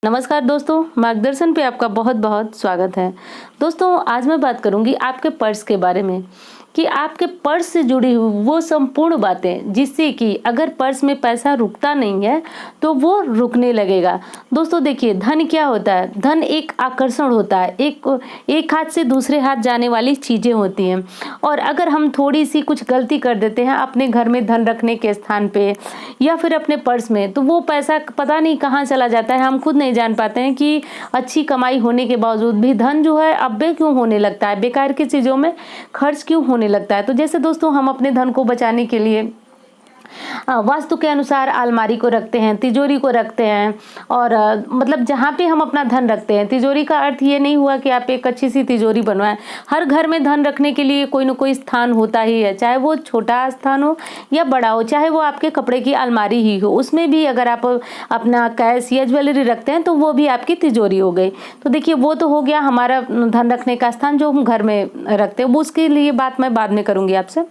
नमस्कार दोस्तों, मार्गदर्शन पे आपका बहुत बहुत स्वागत है। दोस्तों, आज मैं बात करूंगी आपके पर्स के बारे में कि आपके पर्स से जुड़ी हुई वो संपूर्ण बातें जिससे कि अगर पर्स में पैसा रुकता नहीं है तो वो रुकने लगेगा। दोस्तों देखिए, धन क्या होता है? धन एक आकर्षण होता है, एक हाथ से दूसरे हाथ जाने वाली चीजें होती हैं। और अगर हम थोड़ी सी कुछ गलती कर देते हैं अपने घर में धन रखने के स्थान पे या फिर अपने पर्स में, तो वो पैसा पता नहीं कहाँ चला जाता है। हम खुद नहीं जान पाते हैं कि अच्छी कमाई होने के बावजूद भी धन जो है अब्बे क्यों होने लगता है, बेकार की चीजों में खर्च क्यों होने लगता है। तो जैसे दोस्तों, हम अपने धन को बचाने के लिए वास्तु के अनुसार अलमारी को रखते हैं, तिजोरी को रखते हैं। और मतलब जहाँ पे हम अपना धन रखते हैं, तिजोरी का अर्थ ये नहीं हुआ कि आप एक अच्छी सी तिजोरी बनवाएं। हर घर में धन रखने के लिए कोई ना कोई स्थान होता ही है, चाहे वो छोटा स्थान हो या बड़ा हो, चाहे वो आपके कपड़े की अलमारी ही हो। उसमें भी अगर आप अपना कैश या ज्वेलरी रखते हैं तो वो भी आपकी तिजोरी हो गई। तो देखिए, वो तो हो गया हमारा धन रखने का स्थान जो हम घर में रखते हैं। वो उसके लिए बात मैं बाद में करूंगी आपसे।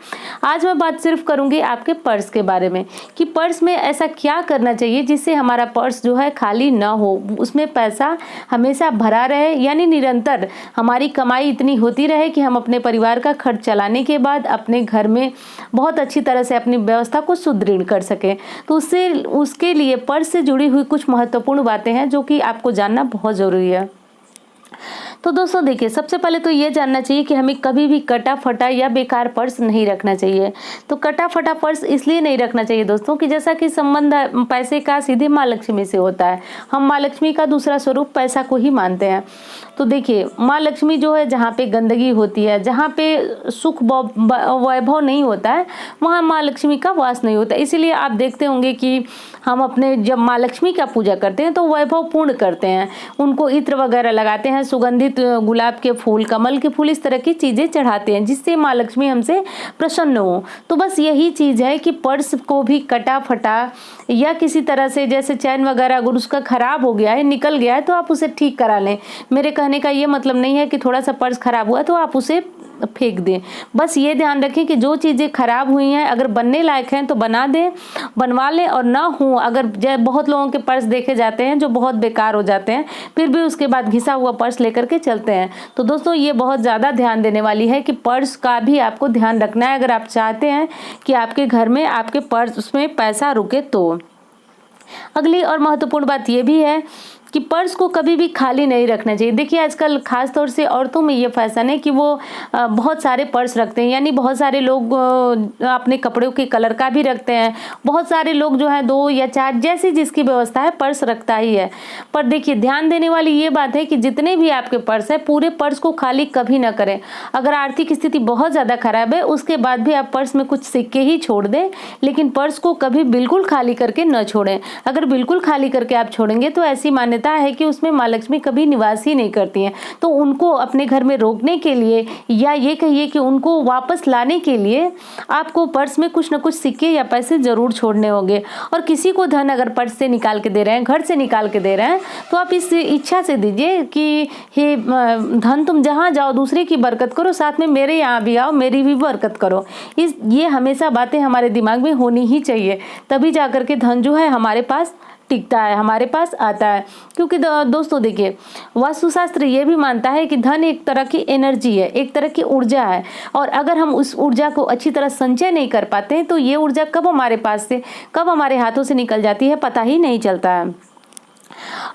आज मैं बात सिर्फ करूंगी आपके पर्स के बारे में कि पर्स में ऐसा क्या करना चाहिए जिससे हमारा पर्स जो है खाली ना हो, उसमें पैसा हमेशा भरा रहे, यानी निरंतर हमारी कमाई इतनी होती रहे कि हम अपने परिवार का खर्च चलाने के बाद अपने घर में बहुत अच्छी तरह से अपनी व्यवस्था को सुदृढ़ कर सकें। तो उसके लिए पर्स से जुड़ी हुई कुछ महत्वपूर्ण बातें हैं जो कि आपको जानना बहुत जरूरी है। तो दोस्तों देखिए, सबसे पहले तो ये जानना चाहिए कि हमें कभी भी कटा फटा या बेकार पर्स नहीं रखना चाहिए। तो कटा फटा पर्स इसलिए नहीं रखना चाहिए दोस्तों कि जैसा कि संबंध पैसे का सीधे माँ लक्ष्मी से होता है। हम माँ लक्ष्मी का दूसरा स्वरूप पैसा को ही मानते हैं। तो देखिए, माँ लक्ष्मी जो है, जहाँ पे गंदगी होती है, जहाँ पे सुख वैभव नहीं होता है, वहाँ माँ लक्ष्मी का वास नहीं होता। इसीलिए आप देखते होंगे कि हम अपने जब माँ लक्ष्मी का पूजा करते हैं तो वैभव पूर्ण करते हैं, उनको इत्र वगैरह लगाते हैं, सुगंधित गुलाब के फूल, कमल के फूल, इस तरह की चीजें चढ़ाते हैं जिससे माँ लक्ष्मी हमसे प्रसन्न हो। तो बस यही चीज है कि पर्स को भी कटा फटा या किसी तरह से, जैसे चैन वगैरह अगर उसका खराब हो गया है, निकल गया है, तो आप उसे ठीक करा लें। मेरे कहने का ये मतलब नहीं है कि थोड़ा सा पर्स खराब हुआ तो आप उसे फेंक दें। बस ये ध्यान रखें कि जो चीजें खराब हुई हैं अगर बनने लायक हैं तो बना दें, बनवा लें। और ना हो, अगर बहुत लोगों के पर्स देखे जाते हैं जो बहुत बेकार हो जाते हैं, फिर भी उसके बाद घिसा हुआ पर्स लेकर के चलते हैं। तो दोस्तों, ये बहुत ज़्यादा ध्यान देने वाली है कि पर्स का भी आपको ध्यान रखना है अगर आप चाहते हैं कि आपके घर में आपके पर्स में पैसा रुके। तो अगली और महत्वपूर्ण बात यह भी है कि पर्स को कभी भी खाली नहीं रखना चाहिए। देखिए, आजकल खास तौर से औरतों में ये फैशन है कि वो बहुत सारे पर्स रखते हैं, यानी बहुत सारे लोग अपने कपड़ों के कलर का भी रखते हैं। बहुत सारे लोग जो है 2 या 4, जैसी जिसकी व्यवस्था है, पर्स रखता ही है। पर देखिए, ध्यान देने वाली ये बात है कि जितने भी आपके पर्स है, पूरे पर्स को खाली कभी ना करें। अगर आर्थिक स्थिति बहुत ज़्यादा खराब है, उसके बाद भी आप पर्स में कुछ सिक्के ही छोड़ दें, लेकिन पर्स को कभी बिल्कुल खाली करके न छोड़ें। अगर बिल्कुल खाली करके आप छोड़ेंगे तो ऐसी मान्यता है कि उसमें माँ लक्ष्मी कभी निवास ही नहीं करती हैं। तो उनको अपने घर में रोकने के लिए, या ये कहिए कि उनको वापस लाने के लिए, आपको पर्स में कुछ न कुछ सिक्के या पैसे जरूर छोड़ने होंगे। और किसी को धन अगर पर्स से निकाल के दे रहे हैं, घर से निकाल के दे रहे हैं, तो आप इस इच्छा से दीजिए कि हे धन, तुम जहाँ जाओ दूसरे की बरकत करो, साथ में मेरे यहाँ भी आओ, मेरी भी बरकत करो। ये हमेशा बातें हमारे दिमाग में होनी ही चाहिए, तभी जाकर के धन जो है हमारे पास टिकता है, हमारे पास आता है। क्योंकि दोस्तों देखिए, वास्तुशास्त्र ये भी मानता है कि धन एक तरह की एनर्जी है, एक तरह की ऊर्जा है। और अगर हम उस ऊर्जा को अच्छी तरह संचय नहीं कर पाते हैं तो ये ऊर्जा कब हमारे पास से, कब हमारे हाथों से निकल जाती है, पता ही नहीं चलता है।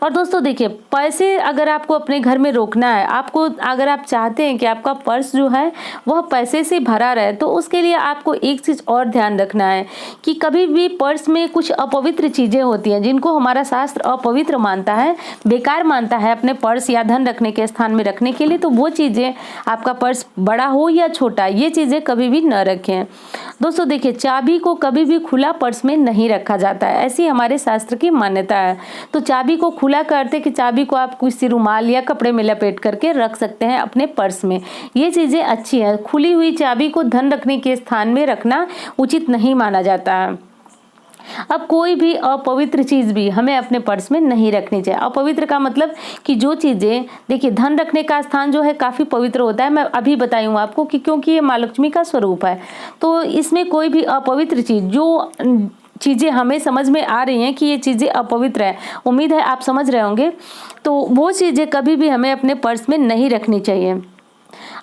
और दोस्तों देखिए, पैसे अगर आपको अपने घर में रोकना है, आपको अगर आप चाहते हैं कि आपका पर्स जो है वह पैसे से भरा रहे, तो उसके लिए आपको एक चीज़ और ध्यान रखना है कि कभी भी पर्स में कुछ अपवित्र चीज़ें होती हैं जिनको हमारा शास्त्र अपवित्र मानता है, बेकार मानता है अपने पर्स या धन रखने के स्थान में रखने के लिए। तो वो चीज़ें, आपका पर्स बड़ा हो या छोटा, ये चीज़ें कभी भी न रखें। दोस्तों देखिए, चाबी को कभी भी खुला पर्स में नहीं रखा जाता है, ऐसी हमारे शास्त्र की मान्यता है। तो चाबी को खुला करते कि चाबी को आप किसी रुमाल या कपड़े में लपेट करके रख सकते हैं अपने पर्स में, ये चीजें अच्छी हैं। खुली हुई चाबी को धन रखने के स्थान में रखना उचित नहीं माना जाता है। अब कोई भी अपवित्र चीज भी हमें अपने पर्स में नहीं रखनी चाहिए। अपवित्र का मतलब कि जो चीजें, देखिए, धन रखने का स्थान जो है काफी पवित्र होता है, मैं अभी बताई हूँ आपको कि क्योंकि ये माँ लक्ष्मी का स्वरूप है। तो इसमें कोई भी अपवित्र चीज जो चीज़ें हमें समझ में आ रही हैं कि ये चीज़ें अपवित्र है, उम्मीद है आप समझ रहे होंगे, तो वो चीज़ें कभी भी हमें अपने पर्स में नहीं रखनी चाहिए।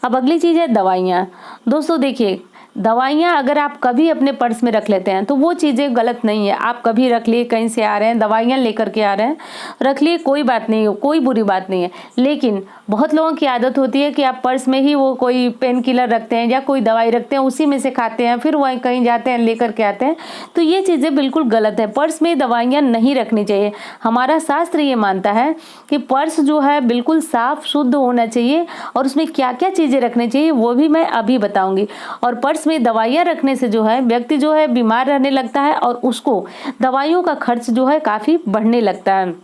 अब अगली चीज़ है दवाइयाँ। दोस्तों देखिए, दवाइयाँ अगर आप कभी अपने पर्स में रख लेते हैं तो वो चीज़ें गलत नहीं है। आप कभी रख लिए, कहीं से आ रहे हैं, दवाइयाँ लेकर के आ रहे हैं, रख लिए, कोई बात नहीं है, कोई बुरी बात नहीं है। लेकिन बहुत लोगों की आदत होती है कि आप पर्स में ही वो कोई पेन किलर रखते हैं या कोई दवाई रखते हैं, उसी में से खाते हैं, फिर वहीं कहीं जाते हैं लेकर के आते हैं। तो ये चीज़ें बिल्कुल गलत है। पर्स में दवाइयाँ नहीं रखनी चाहिए। हमारा शास्त्र ये मानता है कि पर्स जो है बिल्कुल साफ शुद्ध होना चाहिए, और उसमें क्या क्या चीज़ें रखनी चाहिए वो भी मैं अभी बताऊंगी। और पर्स में दवाइयाँ रखने से जो है व्यक्ति जो है बीमार रहने लगता है और उसको दवाइयों का खर्च जो है काफ़ी बढ़ने लगता है।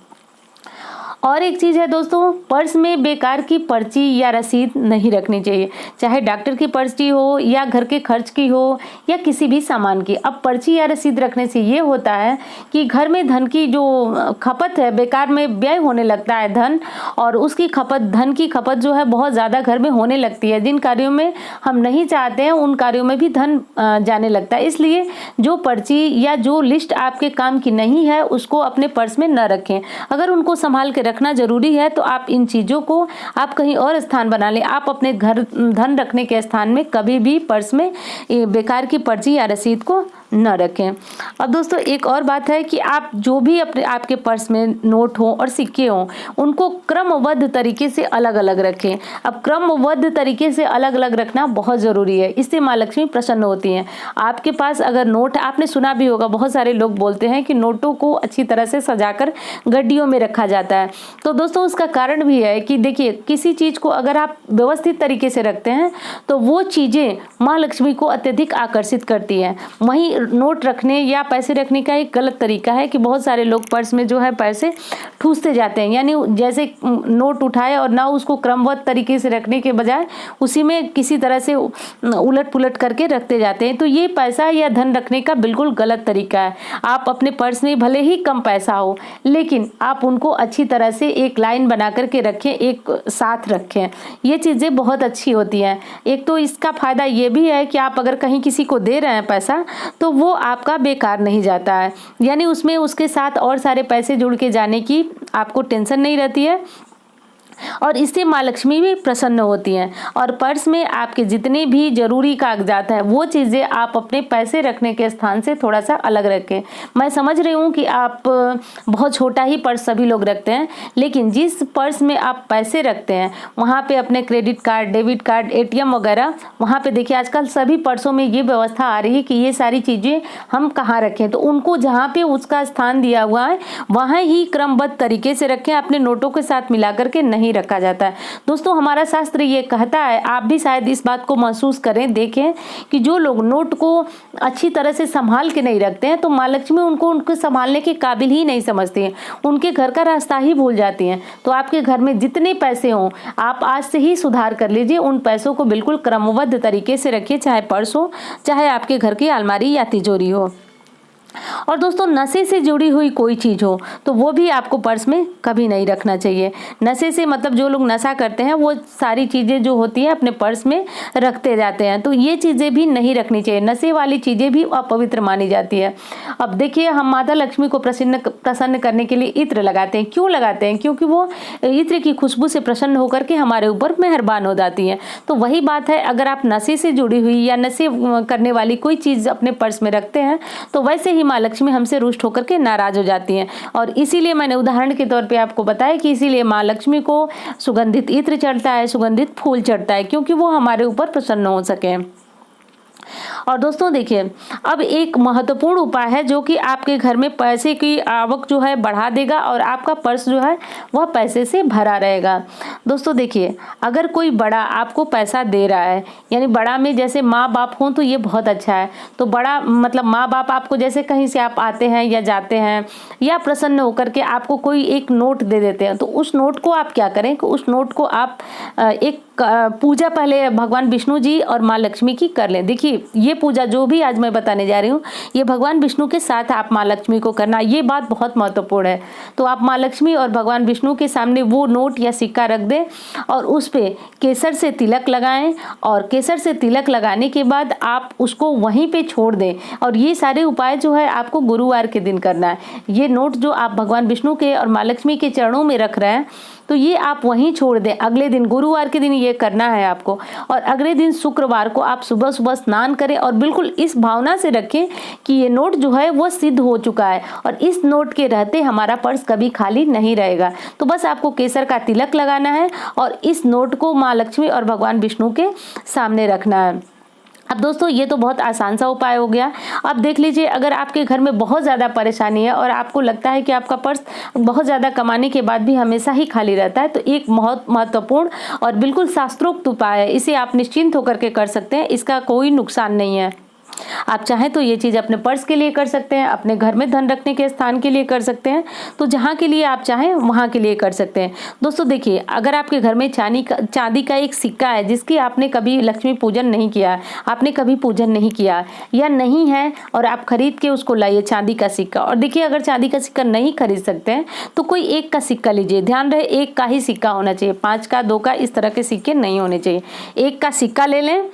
और एक चीज़ है दोस्तों, पर्स में बेकार की पर्ची या रसीद नहीं रखनी चाहिए, चाहे डॉक्टर की पर्ची हो या घर के खर्च की हो या किसी भी सामान की। अब पर्ची या रसीद रखने से ये होता है कि घर में धन की जो खपत है, बेकार में व्यय होने लगता है धन, और उसकी खपत, धन की खपत जो है बहुत ज़्यादा घर में होने लगती है। जिन कार्यों में हम नहीं चाहते हैं उन कार्यों में भी धन जाने लगता है। इसलिए जो पर्ची या जो लिस्ट आपके काम की नहीं है उसको अपने पर्स में न रखें। अगर उनको संभाल के रखना जरूरी है तो आप इन चीज़ों को आप कहीं और स्थान बना लें। आप अपने घर धन रखने के स्थान में कभी भी पर्स में बेकार की पर्ची या रसीद को न रखें। अब दोस्तों एक और बात है कि आप जो भी अपने आपके पर्स में नोट हो और सिक्के हों उनको क्रमबद्ध तरीके से अलग अलग रखें। अब क्रमबद्ध तरीके से अलग अलग रखना बहुत ज़रूरी है, इससे माँ लक्ष्मी प्रसन्न होती हैं। आपके पास अगर नोट, आपने सुना भी होगा, बहुत सारे लोग बोलते हैं कि नोटों को अच्छी तरह से सजाकर गड्डियों में रखा जाता है। तो दोस्तों उसका कारण भी है कि देखिए, किसी चीज़ को अगर आप व्यवस्थित तरीके से रखते हैं तो वो चीज़ें माँ लक्ष्मी को अत्यधिक आकर्षित करती हैं। वहीं नोट रखने या पैसे रखने का एक गलत तरीका है कि बहुत सारे लोग पर्स में जो है पैसे ठूसते जाते हैं, यानी जैसे नोट उठाए और ना उसको क्रमबद्ध तरीके से रखने के बजाय उसी में किसी तरह से उलट पुलट करके रखते जाते हैं। तो ये पैसा या धन रखने का बिल्कुल गलत तरीका है। आप अपने पर्स में भले ही कम पैसा हो लेकिन आप उनको अच्छी तरह से एक लाइन बना करके रखें, एक साथ रखें। ये चीज़ें बहुत अच्छी होती हैं। एक तो इसका फ़ायदा ये भी है कि आप अगर कहीं किसी को दे रहे हैं पैसा तो वो आपका बेकार नहीं जाता है, यानी उसमें उसके साथ और सारे पैसे जुड़ के जाने की आपको टेंशन नहीं रहती है, और इससे माँ लक्ष्मी भी प्रसन्न होती हैं। और पर्स में आपके जितने भी जरूरी कागजात हैं वो चीज़ें आप अपने पैसे रखने के स्थान से थोड़ा सा अलग रखें। मैं समझ रही हूँ कि आप बहुत छोटा ही पर्स सभी लोग रखते हैं, लेकिन जिस पर्स में आप पैसे रखते हैं वहाँ पे अपने credit card, debit card, ATM वगैरह, वहाँ पे देखिए आजकल सभी पर्सों में ये व्यवस्था आ रही है कि ये सारी चीज़ें हम कहाँ रखें, तो उनको जहाँ पे उसका स्थान दिया हुआ है वहाँ ही क्रमबद्ध तरीके से रखें। अपने नोटों के साथ मिला करके नहीं रखा जाता है। दोस्तों हमारा शास्त्र ये कहता है, आप भी शायद इस बात को महसूस करें, देखें कि जो लोग नोट को अच्छी तरह से संभाल के नहीं रखते हैं तो माँ लक्ष्मी उनको संभालने के काबिल ही नहीं समझती हैं, उनके घर का रास्ता ही भूल जाती हैं। तो आपके घर में जितने पैसे हों आप आज से ही सुधार कर लीजिए, उन पैसों को बिल्कुल क्रमबद्ध तरीके से रखिए, चाहे पर्स हो, चाहे आपके घर की अलमारी या तिजोरी हो। और दोस्तों नशे से जुड़ी हुई कोई चीज़ हो तो वो भी आपको पर्स में कभी नहीं रखना चाहिए। नशे से मतलब जो लोग नशा करते हैं वो सारी चीज़ें जो होती हैं अपने पर्स में रखते जाते हैं, तो ये चीज़ें भी नहीं रखनी चाहिए। नशे वाली चीज़ें भी अपवित्र मानी जाती है। अब देखिए, हम माता लक्ष्मी को प्रसन्न करने के लिए इत्र लगाते हैं। क्यों लगाते हैं? क्योंकि वो इत्र की खुशबू से प्रसन्न होकर के हमारे ऊपर मेहरबान हो जाती हैं। तो वही बात है, अगर आप नशे से जुड़ी हुई या नशे करने वाली कोई चीज़ अपने पर्स में रखते हैं तो वैसे ही माँ लक्ष्मी हमसे रुष्ट होकर के नाराज हो जाती हैं। और इसीलिए मैंने उदाहरण के तौर पे आपको बताया कि इसीलिए माँ लक्ष्मी को सुगंधित इत्र चढ़ता है, सुगंधित फूल चढ़ता है, क्योंकि वो हमारे ऊपर प्रसन्न हो सके। और दोस्तों देखिए, अब एक महत्वपूर्ण उपाय है जो कि आपके घर में पैसे की आवक जो है बढ़ा देगा और आपका पर्स जो है वह पैसे से भरा रहेगा। दोस्तों देखिए, अगर कोई बड़ा आपको पैसा दे रहा है, यानी बड़ा में जैसे माँ बाप हों तो ये बहुत अच्छा है। तो बड़ा मतलब माँ बाप आपको जैसे कहीं से आप आते हैं या जाते हैं या प्रसन्न होकर के आपको कोई एक नोट दे देते हैं, तो उस नोट को आप क्या करें कि उस नोट को आप एक पूजा पहले भगवान विष्णु जी और माँ लक्ष्मी की कर लें। देखिए, ये पूजा जो भी आज मैं बताने जा रही हूँ, ये भगवान विष्णु के साथ आप माँ लक्ष्मी को करना, ये बात बहुत महत्वपूर्ण है। तो आप माँ लक्ष्मी और भगवान विष्णु के सामने वो नोट या सिक्का रख दें और उस पे केसर से तिलक लगाएं, और केसर से तिलक लगाने के बाद आप उसको वहीं पे छोड़ दें। और ये सारे उपाय जो है आपको गुरुवार के दिन करना है। ये नोट जो आप भगवान विष्णु के और माँ लक्ष्मी के चरणों में रख रहे हैं, तो ये आप वहीं छोड़ दें। अगले दिन गुरुवार के दिन ये करना है आपको, और अगले दिन शुक्रवार को आप सुबह सुबह स्नान करें और बिल्कुल इस भावना से रखें कि ये नोट जो है वो सिद्ध हो चुका है और इस नोट के रहते हमारा पर्स कभी खाली नहीं रहेगा। तो बस आपको केसर का तिलक लगाना है और इस नोट को माँ लक्ष्मी और भगवान विष्णु के सामने रखना है। अब दोस्तों ये तो बहुत आसान सा उपाय हो गया। अब देख लीजिए, अगर आपके घर में बहुत ज़्यादा परेशानी है और आपको लगता है कि आपका पर्स बहुत ज़्यादा कमाने के बाद भी हमेशा ही खाली रहता है, तो एक बहुत महत्वपूर्ण और बिल्कुल शास्त्रोक्त उपाय है। इसे आप निश्चिंत होकर के कर सकते हैं, इसका कोई नुकसान नहीं है। आप चाहें तो ये चीज़ अपने पर्स के लिए कर सकते हैं, अपने घर में धन रखने के स्थान के लिए कर सकते हैं, तो जहाँ के लिए आप चाहें वहाँ के लिए कर सकते हैं। दोस्तों देखिए, अगर आपके घर में चांदी का एक सिक्का है जिसकी आपने कभी लक्ष्मी पूजन नहीं किया, आपने कभी पूजन नहीं किया या नहीं है, और आप खरीद के उसको लाइए चांदी का सिक्का। और देखिए, अगर चांदी का सिक्का नहीं खरीद सकते हैं तो कोई एक का सिक्का लीजिए। ध्यान रहे, एक का ही सिक्का होना चाहिए, 5 का, 2 का, इस तरह के सिक्के नहीं होने चाहिए। एक का सिक्का ले लें।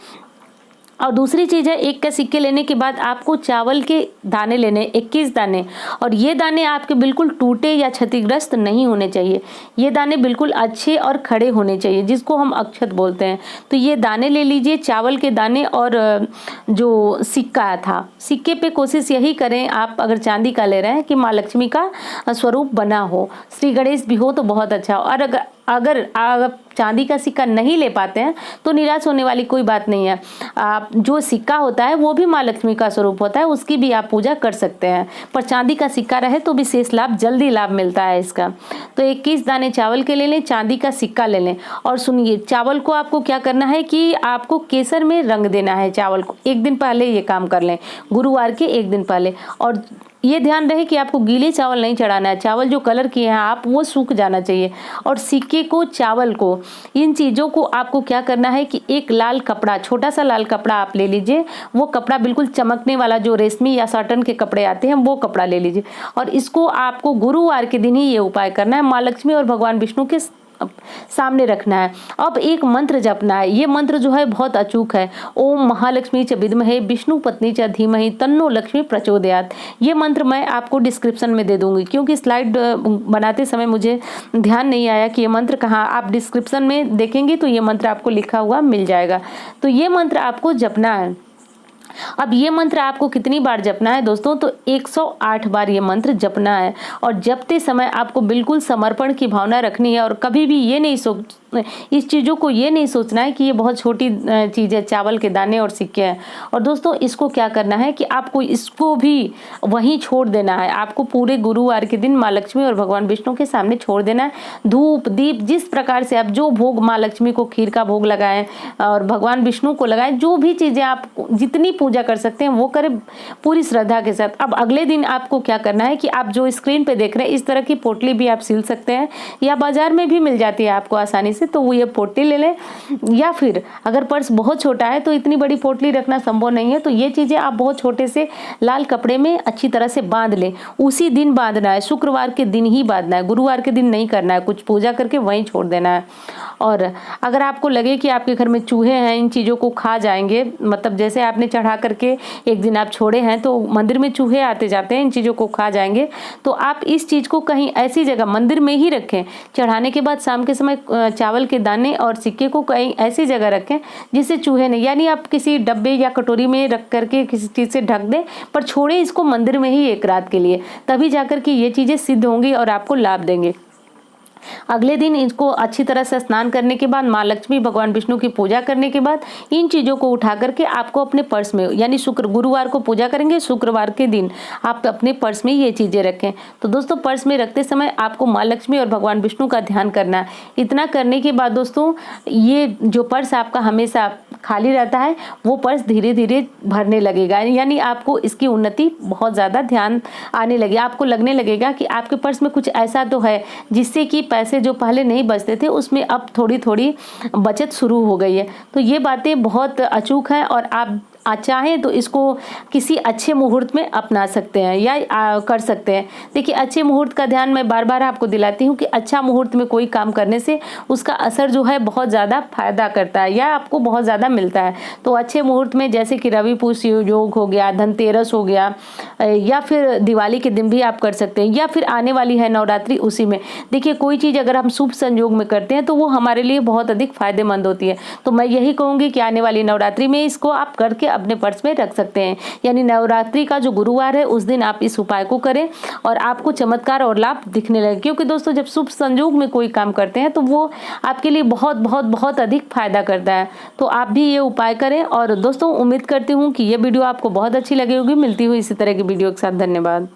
और दूसरी चीज़ है, एक का सिक्के लेने के बाद आपको चावल के दाने लेने, 21 दाने, और ये दाने आपके बिल्कुल टूटे या क्षतिग्रस्त नहीं होने चाहिए। ये दाने बिल्कुल अच्छे और खड़े होने चाहिए, जिसको हम अक्षत बोलते हैं। तो ये दाने ले लीजिए, चावल के दाने। और जो सिक्का था, सिक्के पे कोशिश यही करें आप, अगर चांदी का ले रहे हैं, कि माँ लक्ष्मी का स्वरूप बना हो, श्री गणेश भी हो तो बहुत अच्छा हो। और अगर आप चांदी का सिक्का नहीं ले पाते हैं तो निराश होने वाली कोई बात नहीं है। आप जो सिक्का होता है वो भी माँ लक्ष्मी का स्वरूप होता है, उसकी भी आप पूजा कर सकते हैं, पर चांदी का सिक्का रहे तो विशेष लाभ, जल्दी लाभ मिलता है इसका। तो 21 दाने चावल के ले लें, चांदी का सिक्का ले लें। और सुनिए, चावल को आपको क्या करना है कि आपको केसर में रंग देना है चावल को। एक दिन पहले ये काम कर लें, गुरुवार के एक दिन पहले। और ये ध्यान रहे कि आपको गीले चावल नहीं चढ़ाना है, चावल जो कलर किए हैं आप वो सूख जाना चाहिए। और सिक्के को, चावल को, इन चीज़ों को आपको क्या करना है कि एक लाल कपड़ा, छोटा सा लाल कपड़ा आप ले लीजिए। वो कपड़ा बिल्कुल चमकने वाला, जो रेशमी या साटन के कपड़े आते हैं, वो कपड़ा ले लीजिए। और इसको आपको गुरुवार के दिन ही ये उपाय करना है, माँ लक्ष्मी और भगवान विष्णु के सामने रखना है। अब एक मंत्र जपना है। ये मंत्र जो है बहुत अचूक है। ओम महालक्ष्मी च विद्महे विष्णु पत्नी च धीमहि तन्नो लक्ष्मी प्रचोदयात्। ये मंत्र मैं आपको डिस्क्रिप्शन में दे दूंगी, क्योंकि स्लाइड बनाते समय मुझे ध्यान नहीं आया कि ये मंत्र कहाँ। आप डिस्क्रिप्शन में देखेंगे तो ये मंत्र आपको लिखा हुआ मिल जाएगा। तो ये मंत्र आपको जपना है। अब ये मंत्र आपको कितनी बार जपना है दोस्तों? तो 108 बार ये मंत्र जपना है। और जपते समय आपको बिल्कुल समर्पण की भावना रखनी है, और कभी भी ये नहीं इस चीज़ों को ये नहीं सोचना है कि ये बहुत छोटी चीज़ है, चावल के दाने और सिक्के हैं। और दोस्तों इसको क्या करना है कि आपको इसको भी वहीं छोड़ देना है। आपको पूरे गुरुवार के दिन माँ लक्ष्मी और भगवान विष्णु के सामने छोड़ देना है। धूप दीप, जिस प्रकार से आप जो भोग, माँ लक्ष्मी को खीर का भोग लगाएं और भगवान विष्णु को लगाएं, जो भी चीज़ें आप जितनी पूजा कर सकते हैं वो करें पूरी श्रद्धा के साथ। अब अगले दिन आपको क्या करना है कि आप जो स्क्रीन पे देख रहे हैं, इस तरह की पोटली भी आप सिल सकते हैं, या बाजार में भी मिल जाती है आपको आसानी से, तो वो ये पोटली ले लें। या फिर अगर पर्स बहुत छोटा है तो इतनी बड़ी पोटली रखना संभव नहीं है, तो ये चीज़ें आप बहुत छोटे से लाल कपड़े में अच्छी तरह से बांध लें। उसी दिन बांधना है, शुक्रवार के दिन ही बांधना है, गुरुवार के दिन नहीं करना है। कुछ पूजा करके वहीं छोड़ देना है। और अगर आपको लगे कि आपके घर में चूहे हैं, इन चीज़ों को खा जाएंगे, मतलब जैसे आपने चढ़ा करके एक दिन आप छोड़े हैं तो मंदिर में चूहे आते जाते हैं, इन चीज़ों को खा जाएंगे, तो आप इस चीज़ को कहीं ऐसी जगह मंदिर में ही रखें। चढ़ाने के बाद शाम के समय चावल के दाने और सिक्के को कहीं ऐसी जगह रखें जिससे चूहे नहीं, यानी आप किसी डब्बे या कटोरी में रख करके किसी चीज़ से ढक दें, पर छोड़े इसको मंदिर में ही एक रात के लिए, तभी जाकर के ये चीज़ें सिद्ध होंगी और आपको लाभ देंगे। अगले दिन इसको अच्छी तरह से स्नान करने के बाद, माँ लक्ष्मी भगवान विष्णु की पूजा करने के बाद, इन चीज़ों को उठा करके आपको अपने पर्स में, यानी गुरुवार को पूजा करेंगे, शुक्रवार के दिन आप अपने पर्स में ये चीज़ें रखें। तो दोस्तों पर्स में रखते समय आपको माँ लक्ष्मी और भगवान विष्णु का ध्यान करना है। इतना करने के बाद दोस्तों, ये जो पर्स आपका हमेशा खाली रहता है वो पर्स धीरे धीरे भरने लगेगा, यानी आपको इसकी उन्नति बहुत ज़्यादा ध्यान आने लगे। आपको लगने लगेगा कि आपके पर्स में कुछ ऐसा तो है जिससे कि पैसे जो पहले नहीं बचते थे उसमें अब थोड़ी थोड़ी बचत शुरू हो गई है। तो ये बातें बहुत अचूक हैं और आप चाहें तो इसको किसी अच्छे मुहूर्त में अपना सकते हैं या कर सकते हैं। देखिए, अच्छे मुहूर्त का ध्यान मैं बार-बार आपको दिलाती हूँ कि अच्छा मुहूर्त में कोई काम करने से उसका असर जो है बहुत ज़्यादा फ़ायदा करता है या आपको बहुत ज़्यादा मिलता है। तो अच्छे मुहूर्त में जैसे कि रवि पूष योग हो गया, धनतेरस हो गया, या फिर दिवाली के दिन भी आप कर सकते हैं, या फिर आने वाली है नवरात्रि, उसी में। देखिए, कोई चीज़ अगर हम शुभ संयोग में करते हैं तो वो हमारे लिए बहुत अधिक फ़ायदेमंद होती है। तो मैं यही कहूँगी कि आने वाली नवरात्रि में इसको आप करके अपने पर्स में रख सकते हैं। यानी नवरात्रि का जो गुरुवार है उस दिन आप इस उपाय को करें और आपको चमत्कार और लाभ दिखने लगे। क्योंकि दोस्तों, जब शुभ संयोग में कोई काम करते हैं तो वो आपके लिए बहुत बहुत बहुत अधिक फायदा करता है। तो आप भी ये उपाय करें। और दोस्तों, उम्मीद करती हूँ कि ये वीडियो आपको बहुत अच्छी लगी होगी। मिलती हुई इसी तरह की वीडियो के साथ। धन्यवाद।